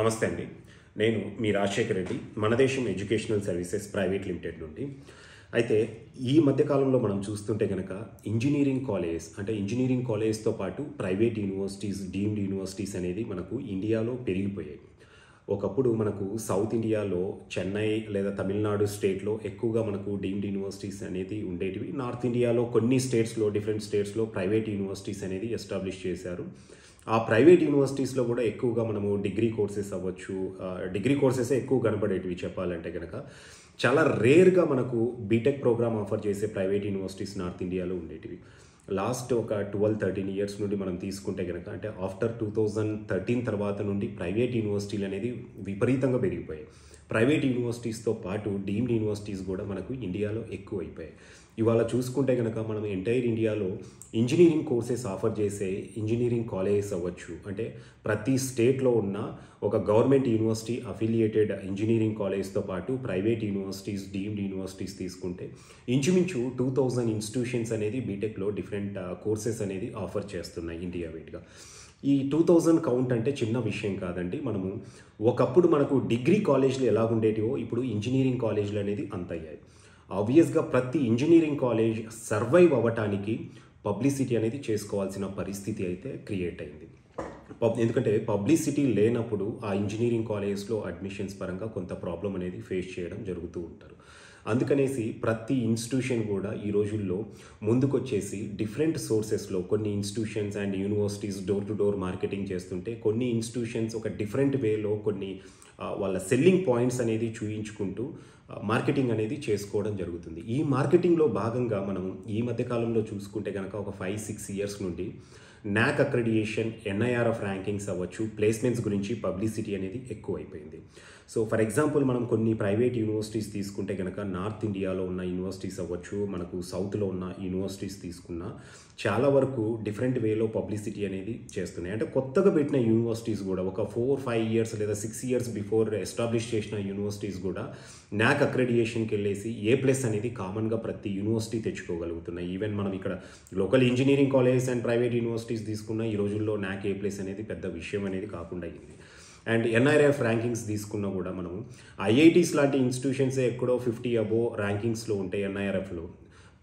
నమస్తే అండి. నేను మీ రాజశేఖర్ రెడ్డి, మన దేశం ఎడ్యుకేషనల్ సర్వీసెస్ ప్రైవేట్ లిమిటెడ్ నుండి. అయితే ఈ మధ్యకాలంలో మనం చూస్తుంటే కనుక ఇంజనీరింగ్ కాలేజ్తో పాటు ప్రైవేట్ యూనివర్సిటీస్, డీమ్డ్ యూనివర్సిటీస్ అనేది మనకు ఇండియాలో పెరిగిపోయాయి. ఒకప్పుడు మనకు సౌత్ ఇండియాలో చెన్నై లేదా తమిళనాడు స్టేట్లో ఎక్కువగా మనకు డీమ్డ్ యూనివర్సిటీస్ అనేది ఉండేటివి. నార్త్ ఇండియాలో కొన్ని స్టేట్స్లో, డిఫరెంట్ స్టేట్స్లో ప్రైవేట్ యూనివర్సిటీస్ అనేది ఎస్టాబ్లిష్ చేశారు. ఆ ప్రైవేట్ యూనివర్సిటీస్లో కూడా ఎక్కువగా మనము డిగ్రీ కోర్సెస్ అవ్వచ్చు, డిగ్రీ కోర్సెసే ఎక్కువ కనపడేటివి చెప్పాలంటే కనుక. చాలా రేర్గా మనకు బీటెక్ ప్రోగ్రామ్ ఆఫర్ చేసే ప్రైవేట్ యూనివర్సిటీస్ నార్త్ ఇండియాలో ఉండేటివి. లాస్ట్ ఒక 12-13 ఇయర్స్ నుండి మనం తీసుకుంటే కనుక, అంటే ఆఫ్టర్ 2013 తర్వాత నుండి ప్రైవేట్ యూనివర్సిటీలు అనేది విపరీతంగా పెరిగిపోయాయి. ప్రైవేట్ యూనివర్సిటీస్తో పాటు డీమ్డ్ యూనివర్సిటీస్ కూడా మనకు ఇండియాలో ఎక్కువ అయిపోయాయి. ఇవాళ చూసుకుంటే కనుక మనం ఎంటైర్ ఇండియాలో ఇంజనీరింగ్ కోర్సెస్ ఆఫర్ చేసే ఇంజనీరింగ్ కాలేజెస్ అవ్వచ్చు, అంటే ప్రతి స్టేట్లో ఉన్న ఒక గవర్నమెంట్ యూనివర్సిటీ అఫిలియేటెడ్ ఇంజనీరింగ్ కాలేజ్తో పాటు ప్రైవేట్ యూనివర్సిటీస్, డీమ్డ్ యూనివర్సిటీస్ తీసుకుంటే ఇంచుమించు 2000 ఇన్స్టిట్యూషన్స్ అనేది బీటెక్లో డిఫరెంట్ కోర్సెస్ అనేది ఆఫర్ చేస్తున్నాయి ఇండియా వైడ్గా. ఈ 2000 కౌంట్ అంటే చిన్న విషయం కాదండి. ఒకప్పుడు మనకు డిగ్రీ కాలేజీలు ఎలాగుండేటివో ఇప్పుడు ఇంజనీరింగ్ కాలేజీలు అనేది అంత అయ్యాయి. ఆబ్వియస్గా ప్రతి ఇంజనీరింగ్ కాలేజ్ సర్వైవ్ అవ్వటానికి పబ్లిసిటీ అనేది చేసుకోవాల్సిన పరిస్థితి అయితే క్రియేట్ అయింది. ఎందుకంటే పబ్లిసిటీ లేనప్పుడు ఆ ఇంజనీరింగ్ కాలేజెస్లో అడ్మిషన్స్ పరంగా కొంత ప్రాబ్లం అనేది ఫేస్ చేయడం జరుగుతూ ఉంటారు. అందుకనేసి ప్రతి ఇన్స్టిట్యూషన్ కూడా ఈ రోజుల్లో ముందుకొచ్చేసి డిఫరెంట్ సోర్సెస్లో కొన్ని institutions and universities door to door marketing చేస్తుంటే, కొన్ని ఇన్స్టిట్యూషన్స్ ఒక డిఫరెంట్ వేలో కొన్ని వాళ్ళ సెల్లింగ్ పాయింట్స్ అనేది చూయించుకుంటూ మార్కెటింగ్ అనేది చేసుకోవడం జరుగుతుంది. ఈ మార్కెటింగ్లో భాగంగా మనం ఈ మధ్యకాలంలో చూసుకుంటే కనుక ఒక 5-6 ఇయర్స్ నుండి NAAC అక్రెడిటేషన్, NIRF ర్యాంకింగ్స్ అవ్వచ్చు, ప్లేస్మెంట్స్ గురించి పబ్లిసిటీ అనేది ఎక్కువైపోయింది. సో ఫర్ ఎగ్జాంపుల్ మనం కొన్ని ప్రైవేట్ యూనివర్సిటీస్ తీసుకుంటే కనుక నార్త్ ఇండియాలో ఉన్న యూనివర్సిటీస్ అవ్వచ్చు, మనకు సౌత్లో ఉన్న యూనివర్సిటీస్ తీసుకున్నా చాలా వరకు డిఫరెంట్ వేలో పబ్లిసిటీ అనేది చేస్తున్నాయి. అంటే కొత్తగా పెట్టిన యూనివర్సిటీస్ కూడా ఒక 4-5 ఇయర్స్ లేదా 6 ఇయర్స్ బిఫోర్ ఎస్టాబ్లిష్ చేసిన యూనివర్సిటీస్ కూడా NAAC అక్రెడిటేషన్కి వెళ్ళేసి A+ అనేది కామన్గా ప్రతి యూనివర్సిటీ తెచ్చుకోగలుగుతున్నాయి. ఈవెన్ మనం ఇక్కడ local engineering colleges and private universities తీసుకున్న ఈ రోజుల్లో NAAC A+ అనేది పెద్ద విషయం అనేది కాకుండా అయింది. అండ్ NIRF ర్యాంకింగ్స్ తీసుకున్నా కూడా మనము IITs లాంటి ఇన్స్టిట్యూషన్సే ఎక్కడో 50 అబోవ్ ర్యాంకింగ్స్లో ఉంటాయి NIRFలో.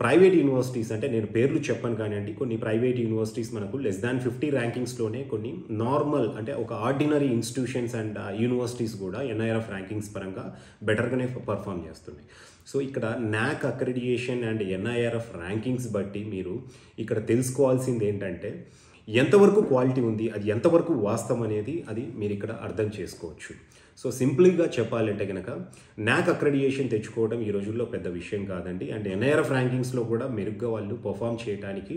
ప్రైవేట్ యూనివర్సిటీస్ అంటే నేను పేర్లు చెప్పను కానివ్వండి, కొన్ని ప్రైవేట్ యూనివర్సిటీస్ మనకు <50 ర్యాంకింగ్స్లోనే కొన్ని నార్మల్ అంటే ఒక ఆర్డినరీ ఇన్స్టిట్యూషన్స్ అండ్ యూనివర్సిటీస్ కూడా NIRF ర్యాంకింగ్స్ పరంగా బెటర్గానే పర్ఫామ్ చేస్తున్నాయి. సో ఇక్కడ NAAC accreditation and NIRF rankings బట్టి మీరు ఇక్కడ తెలుసుకోవాల్సింది ఏంటంటే ఎంతవరకు క్వాలిటీ ఉంది, అది ఎంతవరకు వాస్తవం అనేది అది మీరు ఇక్కడ అర్థం చేసుకోవచ్చు. సో సింపుల్గా చెప్పాలంటే కనుక NAAC అక్రెడిటేషన్ తెచ్చుకోవడం ఈ రోజుల్లో పెద్ద విషయం కాదండి. అండ్ NIRF ర్యాంకింగ్స్లో కూడా మెరుగ్గా వాళ్ళు పర్ఫామ్ చేయడానికి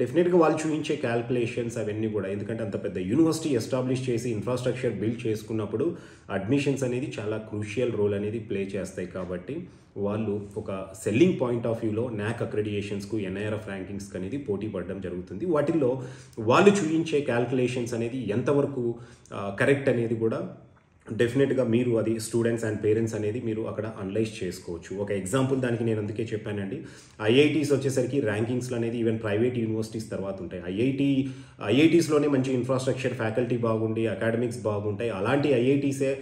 డెఫినెట్గా వాళ్ళు చూపించే క్యాల్కులేషన్స్ అవన్నీ కూడా, ఎందుకంటే అంత పెద్ద యూనివర్సిటీ ఎస్టాబ్లిష్ చేసి ఇన్ఫ్రాస్ట్రక్చర్ బిల్డ్ చేసుకున్నప్పుడు అడ్మిషన్స్ అనేది చాలా క్రూషియల్ రోల్ అనేది ప్లే చేస్తాయి. కాబట్టి వాళ్ళు ఒక సెల్లింగ్ పాయింట్ ఆఫ్ వ్యూలో NAAC అక్రెడిటేషన్స్కు, NIRF ర్యాంకింగ్స్కి అనేది పోటీ పడడం జరుగుతుంది. వాటిల్లో వాళ్ళు చూపించే క్యాల్కులేషన్స్ అనేది ఎంతవరకు కరెక్ట్ అనేది కూడా డెఫినెట్గా మీరు అది స్టూడెంట్స్ అండ్ పేరెంట్స్ అనేది మీరు అక్కడ అనలైజ్ చేసుకోవచ్చు. ఒక ఎగ్జాంపుల్ దానికి నేను అందుకే చెప్పానండి, IITs వచ్చేసరికి ర్యాంకింగ్స్లో అనేది ఈవెన్ ప్రైవేట్ యూనివర్సిటీస్ తర్వాత ఉంటాయి. IITస్లోనే మంచి ఇన్ఫ్రాస్ట్రక్చర్, ఫ్యాకల్టీ బాగుండి, అకాడమిక్స్ బాగుంటాయి. అలాంటి IITసే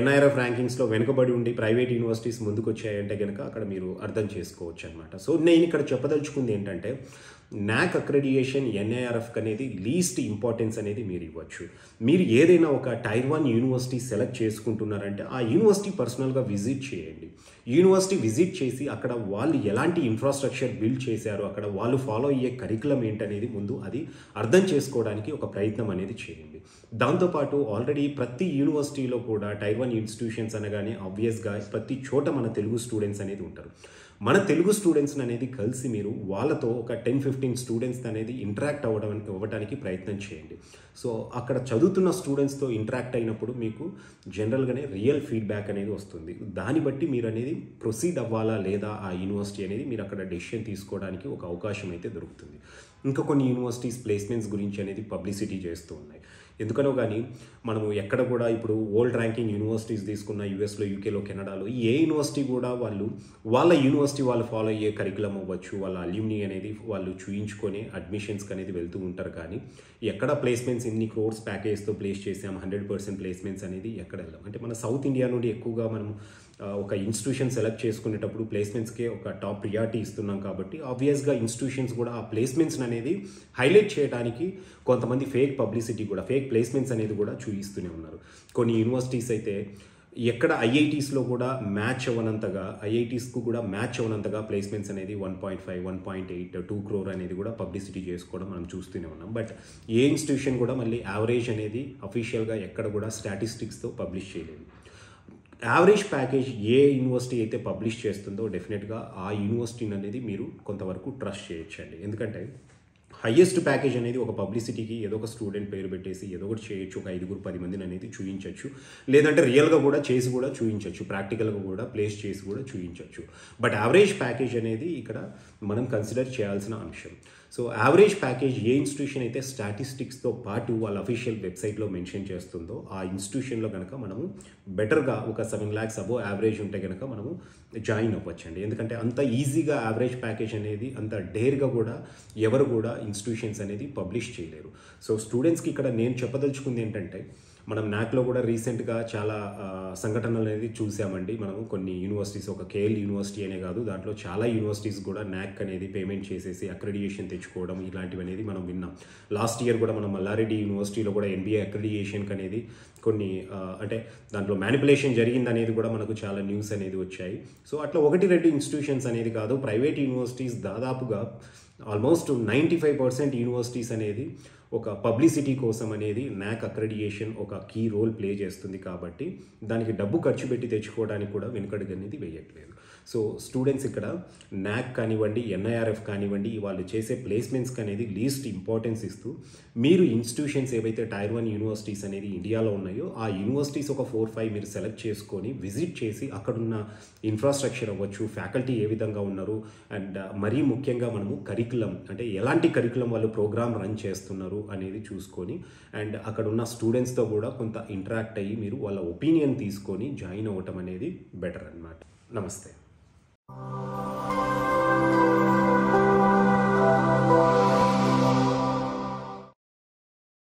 NIRF ర్యాంకింగ్స్లో వెనుకబడి ఉండి ప్రైవేట్ యూనివర్సిటీస్ ముందుకు వచ్చాయంటే కనుక అక్కడ మీరు అర్థం చేసుకోవచ్చు అనమాట. సో నేను ఇక్కడ చెప్పదలుచుకుంది ఏంటంటే NAAC అక్రెడిటేషన్, NIRF అనేది లీస్ట్ ఇంపార్టెన్స్ అనేది మీరు ఇవ్వచ్చు. మీరు ఏదైనా ఒక టైర్ 1 యూనివర్సిటీ సెలెక్ట్ చేసుకుంటున్నారంటే ఆ యూనివర్సిటీ పర్సనల్గా విజిట్ చేయండి. యూనివర్సిటీ విజిట్ చేసి అక్కడ వాళ్ళు ఎలాంటి ఇన్ఫ్రాస్ట్రక్చర్ బిల్డ్ చేశారు, అక్కడ వాళ్ళు ఫాలో అయ్యే కరికులం ఏంటనేది ముందు అది అర్థం చేసుకోవడానికి ఒక ప్రయత్నం అనేది చేయండి. దాంతోపాటు ఆల్రెడీ ప్రతి యూనివర్సిటీలో కూడా టైర్ 1 ఇన్స్టిట్యూషన్స్ అనగానే ఆబ్వియస్గా ప్రతి చోట మన తెలుగు స్టూడెంట్స్ అనేది ఉంటారు. మన తెలుగు స్టూడెంట్స్ అనేది కలిసి మీరు వాళ్ళతో ఒక 10-15 స్టూడెంట్స్ అనేది ఇంటరాక్ట్ అవ్వడానికి ప్రయత్నం చేయండి. సో అక్కడ చదువుతున్న స్టూడెంట్స్తో ఇంటరాక్ట్ అయినప్పుడు మీకు జనరల్గానే రియల్ ఫీడ్బ్యాక్ అనేది వస్తుంది. దాన్ని బట్టి మీరు అనేది ప్రొసీడ్ అవ్వాలా లేదా ఆ యూనివర్సిటీ అనేది మీరు అక్కడ డెసిషన్ తీసుకోవడానికి ఒక అవకాశం అయితే దొరుకుతుంది. ఇంకా కొన్ని యూనివర్సిటీస్ ప్లేస్మెంట్స్ గురించి అనేది పబ్లిసిటీ చేస్తూ ఉన్నాయి. ఎందుకనో కానీ మనము ఎక్కడ కూడా ఇప్పుడు వరల్డ్ ర్యాంకింగ్ యూనివర్సిటీస్ తీసుకున్న యూఎస్లో, యూకేలో, కెనడాలో ఏ యూనివర్సిటీ కూడా వాళ్ళ యూనివర్సిటీ వాళ్ళు ఫాలో అయ్యే కరికులం అవ్వచ్చు, వాళ్ళ అల్యూమినీ అనేది వాళ్ళు చూయించుకొని అడ్మిషన్స్కి అనేది వెళ్తూ ఉంటారు. కానీ ఎక్కడ ప్లేస్మెంట్స్ ఇన్ని క్రోర్స్ ప్యాకేజ్తో ప్లేస్ చేసాం 100% ప్లేస్మెంట్స్ అనేది ఎక్కడ వెళ్ళాం. అంటే మన సౌత్ ఇండియా నుండి ఎక్కువగా మనం ఒక ఇన్స్టిట్యూషన్ సెలెక్ట్ చేసుకునేటప్పుడు ప్లేస్మెంట్స్కే ఒక టాప్ ప్రియారిటీ ఇస్తున్నాం. కాబట్టి ఆబ్వియస్గా ఇన్స్టిట్యూషన్స్ కూడా ఆ ప్లేస్మెంట్స్ అనేది హైలైట్ చేయడానికి కొంతమంది ఫేక్ పబ్లిసిటీ కూడా, ఫేక్ ప్లేస్మెంట్స్ అనేది కూడా చూపిస్తూనే ఉన్నారు. కొన్ని యూనివర్సిటీస్ అయితే ఎక్కడ ఐఐటీస్లో కూడా మ్యాచ్ అవ్వనంతగా, ఐఐటీస్కు కూడా మ్యాచ్ అవ్వనంతగా ప్లేస్మెంట్స్ అనేది 1.5, 1.8, 2 crore అనేది కూడా పబ్లిసిటీ చేసుకోవడం మనం చూస్తూనే ఉన్నాం. బట్ ఏ ఇన్స్టిట్యూషన్ కూడా మళ్ళీ యావరేజ్ అనేది అఫీషియల్గా ఎక్కడ కూడా స్టాటిస్టిక్స్తో పబ్లిష్ చేయలేదు. యావరేజ్ ప్యాకేజ్ ఏ యూనివర్సిటీ అయితే పబ్లిష్ చేస్తుందో డెఫినెట్గా ఆ యూనివర్సిటీని అనేది మీరు కొంతవరకు ట్రస్ట్ చేయొచ్చండి. ఎందుకంటే హయ్యెస్ట్ ప్యాకేజ్ అనేది ఒక పబ్లిసిటీకి ఏదో ఒక స్టూడెంట్ పేరు పెట్టేసి ఏదో ఒకటి చేయొచ్చు, ఒక 5-10 మందిని అనేది చూపించవచ్చు, లేదంటే రియల్గా కూడా చేసి కూడా చూపించవచ్చు, ప్రాక్టికల్గా కూడా ప్లేస్ చేసి కూడా చూపించవచ్చు. బట్ యావరేజ్ ప్యాకేజ్ అనేది ఇక్కడ మనం కన్సిడర్ చేయాల్సిన అంశం. సో యావరేజ్ ప్యాకేజ్ ఏ ఇన్స్టిట్యూషన్ అయితే స్టాటిస్టిక్స్తో పాటు వాళ్ళ అఫీషియల్ వెబ్సైట్లో మెన్షన్ చేస్తుందో ఆ ఇన్స్టిట్యూషన్లో కనుక మనము బెటర్గా ఒక 7 lakhs అబోవ్ యావరేజ్ ఉంటే కనుక మనము జాయిన్ అవ్వచ్చండి. ఎందుకంటే అంత ఈజీగా యావరేజ్ ప్యాకేజ్ అనేది అంత డేర్గా కూడా ఎవరు కూడా ఇన్స్టిట్యూషన్స్ అనేది పబ్లిష్ చేయలేరు. సో స్టూడెంట్స్కి ఇక్కడ నేను చెప్పదలుచుకుంది ఏంటంటే, మనం నాక్లో కూడా రీసెంట్గా చాలా సంఘటనలు అనేది చూసామండి. మనము కొన్ని యూనివర్సిటీస్, ఒక కేఎల్ యూనివర్సిటీ అనే కాదు, దాంట్లో చాలా యూనివర్సిటీస్ కూడా నాక్ అనేది పేమెంట్ చేసేసి అక్రెడిటేషన్ తెచ్చుకోవడం ఇలాంటివి అనేది మనం విన్నాం. లాస్ట్ ఇయర్ కూడా మనం మల్లారెడ్డి యూనివర్సిటీలో కూడా ఎన్బిఏ అక్రెడిటేషన్కి అనేది కొన్ని అంటే దాంట్లో మ్యానిపులేషన్ జరిగిందనేది కూడా మనకు చాలా న్యూస్ అనేది వచ్చాయి. సో అట్లా 1-2 ఇన్స్టిట్యూషన్స్ అనేది కాదు, ప్రైవేట్ యూనివర్సిటీస్ దాదాపుగా ఆల్మోస్ట్ 95% యూనివర్సిటీస్ అనేది ఒక పబ్లిసిటీ కోసం అనేది నాక్ అక్రెడిటేషన్ ఒక కీ రోల్ ప్లే చేస్తుంది. కాబట్టి దానికి డబ్బు ఖర్చు పెట్టి తెచ్చుకోవడానికి కూడా వెనుకడుగు అనేది వేయట్లేదు. సో స్టూడెంట్స్ ఇక్కడ నాక్ కానివ్వండి, ఎన్ఐఆర్ఎఫ్ కానివ్వండి, వాళ్ళు చేసే ప్లేస్మెంట్స్కి అనేది లీస్ట్ ఇంపార్టెన్స్ ఇస్తూ మీరు ఇన్స్టిట్యూషన్స్ ఏవైతే టైర్ 1 యూనివర్సిటీస్ అనేది ఇండియాలో ఉన్నాయో ఆ యూనివర్సిటీస్ ఒక 4-5 మీరు సెలెక్ట్ చేసుకొని విజిట్ చేసి అక్కడున్న ఇన్ఫ్రాస్ట్రక్చర్ అవ్వచ్చు, ఫ్యాకల్టీ ఏ విధంగా ఉన్నారు, అండ్ మరీ ముఖ్యంగా మనము కరికులం అంటే ఎలాంటి కరికులం వాళ్ళు ప్రోగ్రామ్ రన్ చేస్తున్నారు అనేది చూసుకొని అండ్ అక్కడ ఉన్న స్టూడెంట్స్తో కూడా కొంత ఇంటరాక్ట్ అయ్యి మీరు వాళ్ళ ఒపీనియన్ తీసుకొని జాయిన్ అవ్వటం అనేది బెటర్ అన్నమాట. నమస్తే.